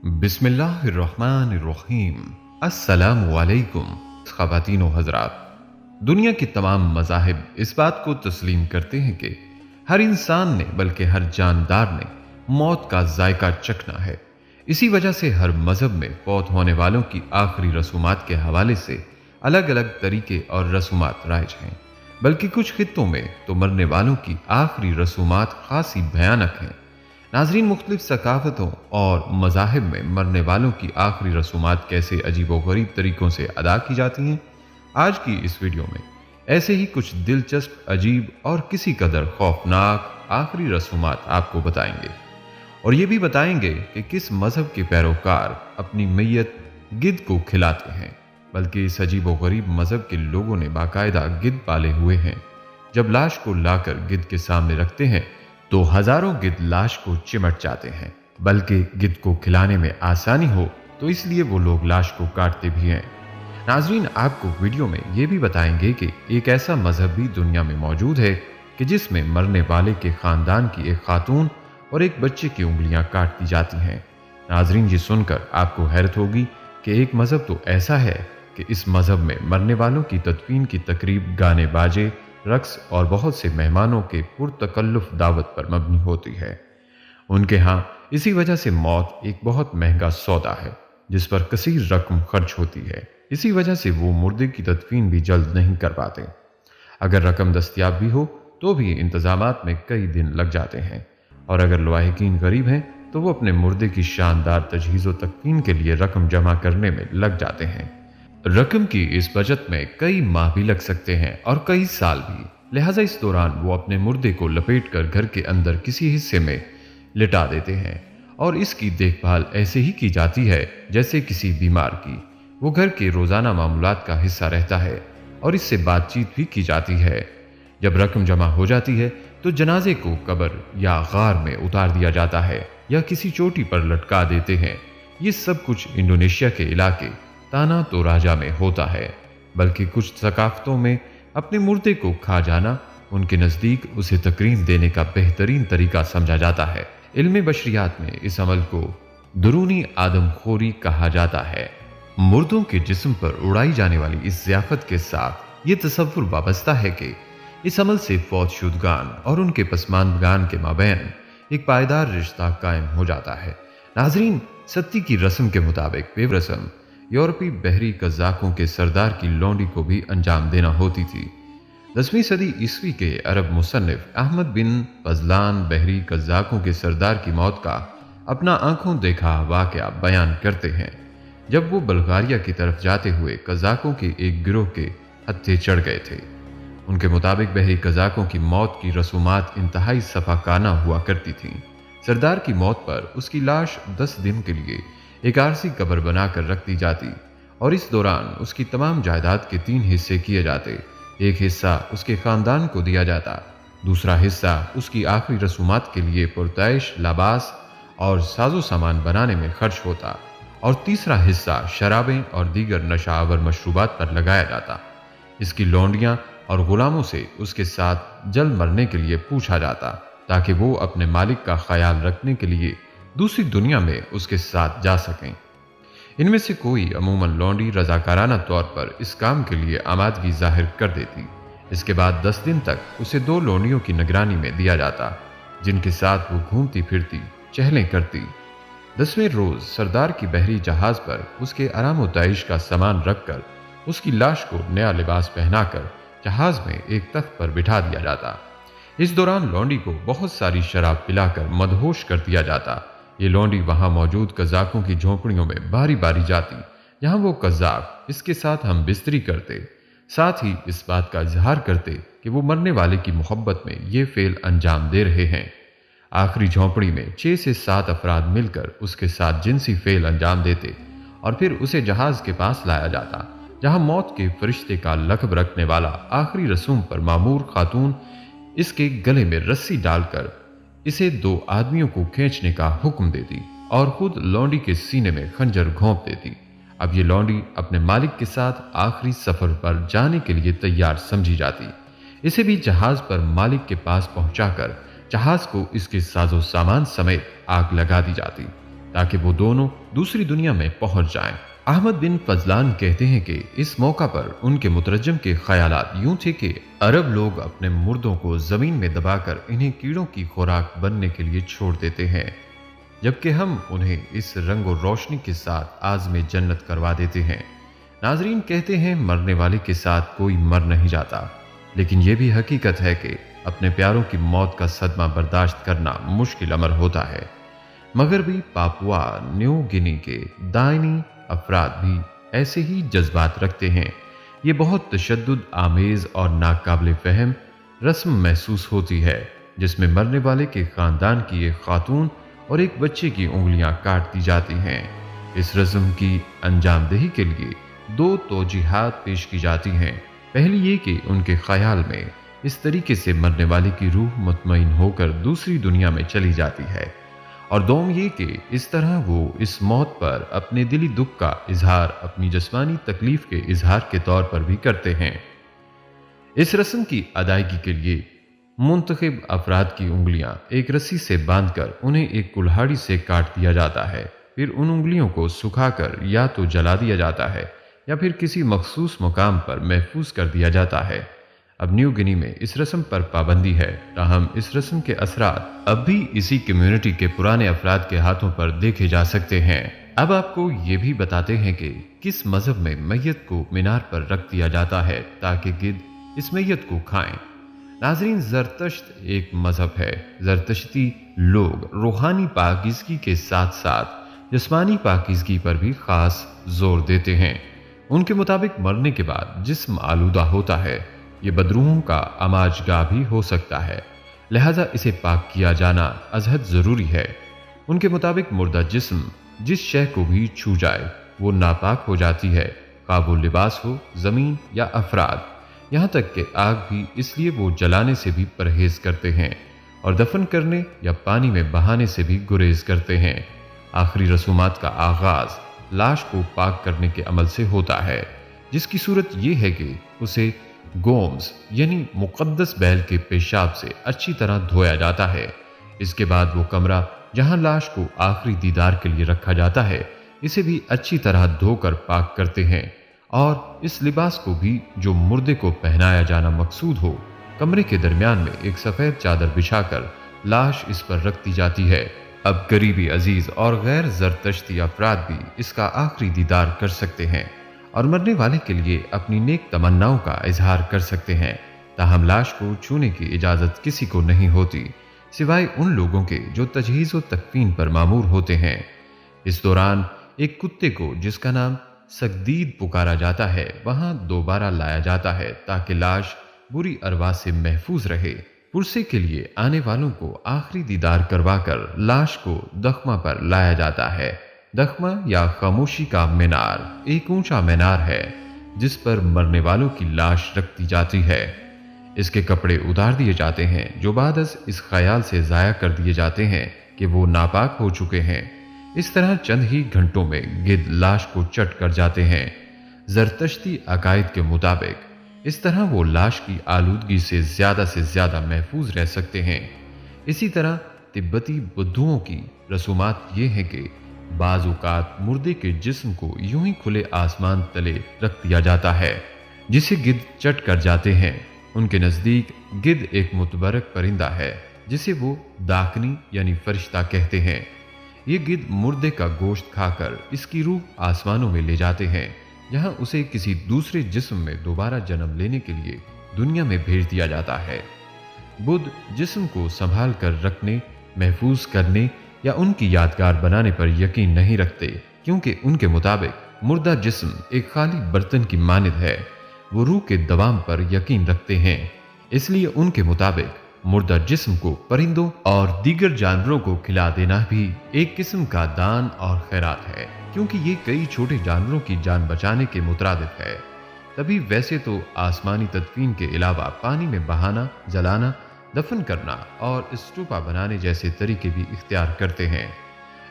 बिस्मिल्लाहिर्रहमानिर्रहीम। अस्सलामु अलैकुम ख़वातीन व हज़रात। दुनिया के तमाम मज़ाहिब इस बात को तस्लीम करते हैं कि हर इंसान ने बल्कि हर जानदार ने मौत का जायका चखना है। इसी वजह से हर मज़हब में फौत होने वालों की आखिरी रसूमात के हवाले से अलग अलग तरीके और रसूमात राइज हैं। बल्कि कुछ खित्तों में तो मरने वालों की आखिरी रसूमात खासी भयानक हैं। नाजरीन, मुख्तलिफ सकाफतों और मज़ाहिब में मरने वालों की आखिरी रसूमात कैसे अजीब व गरीब तरीक़ों से अदा की जाती हैं, आज की इस वीडियो में ऐसे ही कुछ दिलचस्प, अजीब और किसी कदर खौफनाक आखिरी रसूमात आपको बताएंगे। और ये भी बताएंगे कि किस मज़हब के पैरोकार अपनी मैयत गिद्ध को खिलाते हैं। बल्कि इस अजीब व गरीब मज़हब के लोगों ने बाकायदा गिद्ध पाले हुए हैं। जब लाश को लाकर गिद्ध के सामने रखते हैं तो हजारों गिद्ध लाश को चिमट जाते हैं। बल्कि गिद्ध को खिलाने में आसानी हो तो इसलिए वो लोग लाश को काटते भी हैं। नाजरीन, आपको वीडियो में ये भी बताएंगे कि एक ऐसा मजहब भी दुनिया में मौजूद है कि जिसमें मरने वाले के खानदान की एक खातून और एक बच्चे की उंगलियां काट दी जाती हैं। नाजरीन, ये सुनकर आपको हैरत होगी कि एक मजहब तो ऐसा है कि इस मजहब में मरने वालों की तदफीन की तकरीब गाने बाजे, रक्स और बहुत से मेहमानों के पुरतकल्लुफ दावत पर मबनी होती है। उनके यहाँ इसी वजह से मौत एक बहुत महंगा सौदा है जिस पर कसीर रकम खर्च होती है। इसी वजह से वो मुर्दे की तदफीन भी जल्द नहीं कर पाते। अगर रकम दस्तयाब भी हो तो भी इंतजामात में कई दिन लग जाते हैं। और अगर लवाहिकीन गरीब हैं तो वो अपने मुर्दे की शानदार तजहीज़ व तकफीन के लिए रकम जमा करने में लग जाते हैं। रकम की इस बचत में कई माह भी लग सकते हैं और कई साल भी। लिहाजा इस दौरान वो अपने मुर्दे को लपेटकर घर के अंदर किसी हिस्से में लिटा देते हैं और इसकी देखभाल ऐसे ही की जाती है जैसे किसी बीमार की। वो घर के रोजाना मामूलात का हिस्सा रहता है और इससे बातचीत भी की जाती है। जब रकम जमा हो जाती है तो जनाजे को कब्र या गार में उतार दिया जाता है या किसी चोटी पर लटका देते हैं। ये सब कुछ इंडोनेशिया के इलाके ताना तोराजा में होता है। बल्कि कुछ सकाफतों में अपने मुर्दे को खा जाना उनके नज़दीक उसे तकरीम देने का बेहतरीन तरीका समझा जाता है। इल्म बशरियात में इस अमल को दुरूनी आदमखोरी कहा जाता है। मुर्दों के जिस्म पर उड़ाई जाने वाली इस ज़ियाफत के साथ ये तसव्वुर वाबस्ता है कि इस अमल से फौत शुदगान और उनके पसमानदगान के माबैन एक पायदार रिश्ता कायम हो जाता है। नाजरीन, सत्ती की रस्म के मुताबिक बेरस्म यूरोपी बहरी कज़ाकों के सरदार की लौंडी को भी अंजाम देना होती थी। 10वीं सदी ईस्वी के अरब मुसन्निफ अहमद बिन फजलान बहरी कज़ाकों के सरदार की मौत का अपना आंखों देखा वाक़या बयान करते हैं। जब वो बल्गारिया की तरफ जाते हुए कज़ाकों के एक गिरोह के हत्थे चढ़ गए थे। उनके मुताबिक बहरी कज़ाकों की मौत की रसूमात इंतहाई सफाकाना हुआ करती थीं। सरदार की मौत पर उसकी लाश 10 दिन के लिए एक आरसी कब्र बनाकर रख दी जाती और इस दौरान उसकी तमाम जायदाद के 3 हिस्से किए जाते। एक हिस्सा उसके खानदान को दिया जाता, दूसरा हिस्सा उसकी आखिरी रसूमात के लिए पुरताइश, लाबास और साजो सामान बनाने में खर्च होता और तीसरा हिस्सा शराबें और दीगर नशावर मशरूबात पर लगाया जाता। इसकी लौंडियां और गुलामों से उसके साथ जल मरने के लिए पूछा जाता ताकि वो अपने मालिक का ख्याल रखने के लिए दूसरी दुनिया में उसके साथ जा सकें। इनमें से कोई अमूमन लौंडी रजाकाराना तौर पर इस काम के लिए आमादगी जाहिर कर देती। इसके बाद 10 दिन तक उसे 2 लौंडियों की निगरानी में दिया जाता जिनके साथ वो घूमती फिरती चहलें करती। 10वें रोज सरदार की बहरी जहाज पर उसके आराम व तैश का सामान रखकर उसकी लाश को नया लिबास पहनाकर जहाज में एक तख्त पर बिठा दिया जाता। इस दौरान लौंडी को बहुत सारी शराब पिलाकर मदहोश कर दिया जाता। ये लौंडी वहां मौजूद कज़ाकों की झोंपड़ियों में बारी बारी जाती जहां वो कज़ाक इसके साथ हम बिस्तरी करते, साथ ही इस बात का इजहार करते कि वो मरने वाले की मोहब्बत में ये फेल अंजाम दे रहे हैं। आखिरी झोंपड़ी में 6 से 7 अफराद मिलकर उसके साथ जिनसी फेल अंजाम देते और फिर उसे जहाज के पास लाया जाता जहां मौत के फरिश्ते का लक़ब रखने वाला आखिरी रसूम पर मामूर खातून इसके गले में रस्सी डालकर इसे 2 आदमियों को खींचने का हुक्म देती और खुद लौंडी के सीने में खंजर घोंप देती। अब ये लौंडी अपने मालिक के साथ आखिरी सफर पर जाने के लिए तैयार समझी जाती। इसे भी जहाज पर मालिक के पास पहुंचाकर जहाज को इसके साजो सामान समेत आग लगा दी जाती। ताकि वो दोनों दूसरी दुनिया में पहुंच जाएं। अहमद बिन फजलान कहते हैं कि इस मौका पर उनके मुतरज्जम के ख्यालात यूं थे कि अरब लोग अपने मुर्दों को जमीन में दबाकर इन्हें कीड़ों की खुराक बनने के लिए छोड़ देते हैं, जबकि हम उन्हें इस रंग और रोशनी के साथ आज़मे जन्नत करवा देते हैं। नाजरीन, कहते हैं मरने वाले के साथ कोई मर नहीं जाता, लेकिन यह भी हकीकत है कि अपने प्यारों की मौत का सदमा बर्दाश्त करना मुश्किल अमर होता है। मगरबी पापुआ न्यू गिनी के दाइनी अफराद भी ऐसे ही जज्बात रखते हैं। ये बहुत तशद्दुद आमेज और नाकाबिल फहम रस्म महसूस होती है, जिसमें मरने वाले के खानदान की एक खातून और एक बच्चे की उंगलियां काट दी जाती हैं। इस रस्म की अंजामदही के लिए दो तौजीहात पेश की जाती हैं। पहली ये कि उनके ख्याल में इस तरीके से मरने वाले की रूह मुतमईन होकर दूसरी दुनिया में चली जाती है, और दोम ये कि इस तरह वो इस मौत पर अपने दिली दुख का इजहार अपनी जिस्मानी तकलीफ के इजहार के तौर पर भी करते हैं। इस रस्म की अदायगी के लिए मुंतखब अफराद की उंगलियां एक रस्सी से बांधकर उन्हें एक कुल्हाड़ी से काट दिया जाता है। फिर उन उंगलियों को सुखाकर या तो जला दिया जाता है या फिर किसी मखसूस मुकाम पर महफूज कर दिया जाता है। अब न्यू गिनी में इस रस्म पर पाबंदी है, ताहम इस रस्म के असरात अब भी इसी कम्युनिटी के पुराने अफराद के हाथों पर देखे जा सकते हैं। अब आपको ये भी बताते हैं कि किस मजहब में मैयत को मीनार पर रख दिया जाता है ताकि गिद्ध इस मैयत को खाएं। नाजरीन, जरतश्त एक मजहब है। जरतश्ती लोग रूहानी पाकीज़गी के साथ साथ जिस्मानी पाकीज़गी पर भी खास जोर देते हैं। उनके मुताबिक मरने के बाद जिस्म आलूदा होता है, ये बदरूहों का अमाजगाह भी हो सकता है, लिहाजा इसे पाक किया जाना अजहद जरूरी है। उनके मुताबिक मुर्दा जिस्म जिस शय को भी छू जाए वो नापाक हो जाती है, खा वो लिबास हो, जमीन या अफराद, यहाँ तक कि आग भी। इसलिए वो जलाने से भी परहेज करते हैं और दफन करने या पानी में बहाने से भी गुरेज करते हैं। आखिरी रसूमात का आगाज लाश को पाक करने के अमल से होता है, जिसकी सूरत यह है कि उसे गोम्स यानी मुकद्दस बैल के पेशाब से अच्छी तरह धोया जाता है। इसके बाद वो कमरा जहां लाश को आखिरी दीदार के लिए रखा जाता है, इसे भी अच्छी तरह धोकर पाक करते हैं, और इस लिबास को भी जो मुर्दे को पहनाया जाना मकसूद हो, कमरे के दरमियान में एक सफेद चादर बिछाकर लाश इस पर रख दी जाती है। अब करीबी अजीज और गैर जरतश्ती अफराद भी इसका आखिरी दीदार कर सकते हैं और मरने वाले के लिए अपनी नेक तमन्नाओं का इजहार कर सकते हैं। ताहम लाश को छूने की इजाजत किसी को नहीं होती, सिवाय उन लोगों के जो तजहीज़ व तकफीन पर मामूर होते हैं। इस दौरान एक कुत्ते को जिसका नाम सकदीद पुकारा जाता है वहां दोबारा लाया जाता है ताकि लाश बुरी अरवा से महफूज रहे। पुरसे के लिए आने वालों को आखिरी दीदार करवाकर लाश को दख्मा पर लाया जाता है। दख्मा या खामोशी का मीनार एक ऊंचा मीनार है जिस पर मरने वालों की लाश रख दी जाती है। इसके कपड़े उतार दिए जाते हैं जो बादस इस ख्याल से जाया कर दिए जाते हैं कि वो नापाक हो चुके हैं। इस तरह चंद ही घंटों में गिद्ध लाश को चट कर जाते हैं। जरतश्ती अकायद के मुताबिक इस तरह वो लाश की आलूदगी से ज्यादा महफूज रह सकते हैं। इसी तरह तिब्बती बुद्धुओं की रसूमात ये हैं कि बाज़ औक़ात मुर्दे के जिस्म को यूं ही खुले आसमान तले रख दिया जाता है जिसे गिद्ध चट कर जाते हैं। उनके नज़दीक गिद्ध एक मुतबरक परिंदा है जिसे वो दाकनी यानी फरिश्ता कहते हैं। ये गिद्ध मुर्दे का गोश्त खाकर इसकी रूह आसमानों में ले जाते हैं, जहां उसे किसी दूसरे जिस्म में दोबारा जन्म लेने के लिए दुनिया में भेज दिया जाता है। बुद्ध जिस्म को संभाल कर रखने, महफूज करने या उनकी यादगार बनाने पर यकीन नहीं रखते, क्योंकि उनके मुताबिक मुर्दा जिस्म एक खाली बर्तन की मानिद है। वो रूह के दवाम पर यकीन रखते हैं, इसलिए उनके मुताबिक मुर्दा जिस्म को परिंदों और दीगर जानवरों को खिला देना भी एक किस्म का दान और खैरात है, क्योंकि ये कई छोटे जानवरों की जान बचाने के मुतरादिफ है। तभी वैसे तो आसमानी तदफीन के अलावा पानी में बहाना, जलाना, दफन करना और स्टूपा बनाने जैसे तरीके भी इख्तियार करते हैं,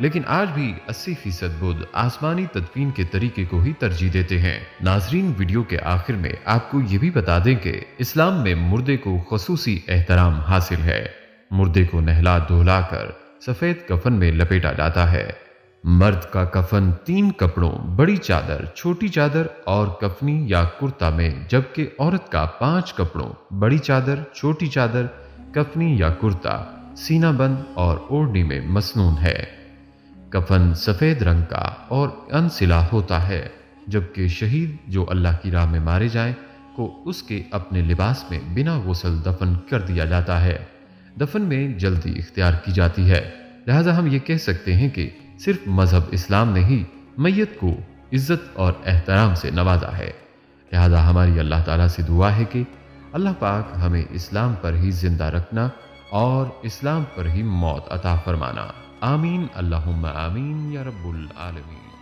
लेकिन आज भी 80% बुद्ध आसमानी तदफीन के तरीके को ही तरजीह देते हैं। नाजरीन, वीडियो के आखिर में आपको ये भी बता दें कि इस्लाम में मुर्दे को खसूसी एहतराम हासिल है। मुर्दे को नहला धुला कर सफ़ेद कफन में लपेटा जाता है। مرد کا کفن 3 کپڑوں، بڑی چادر، چھوٹی چادر اور کفنی یا کرتا میں، جبکہ عورت کا 5 کپڑوں، بڑی چادر، چھوٹی چادر، کفنی یا کرتا، سینہ بند اور اوڑھنی میں مسنون ہے۔ کفن سفید رنگ کا اور انسلا ہوتا ہے، جبکہ شہید جو اللہ کی راہ میں مارے جائیں کو اس کے اپنے لباس میں بنا غسل دفن کر دیا جاتا ہے۔ دفن میں جلدی اختیار کی جاتی ہے، لہذا ہم یہ کہہ سکتے ہیں کہ صرف مذہب اسلام نے ہی میت کو عزت اور احترام سے نوازا ہے۔ لہذا ہماری اللہ تعالیٰ سے دعا ہے کہ اللہ پاک ہمیں اسلام پر ہی زندہ رکھنا اور اسلام پر ہی موت عطا فرمانا۔ آمین اللہم آمین یا رب العالمین۔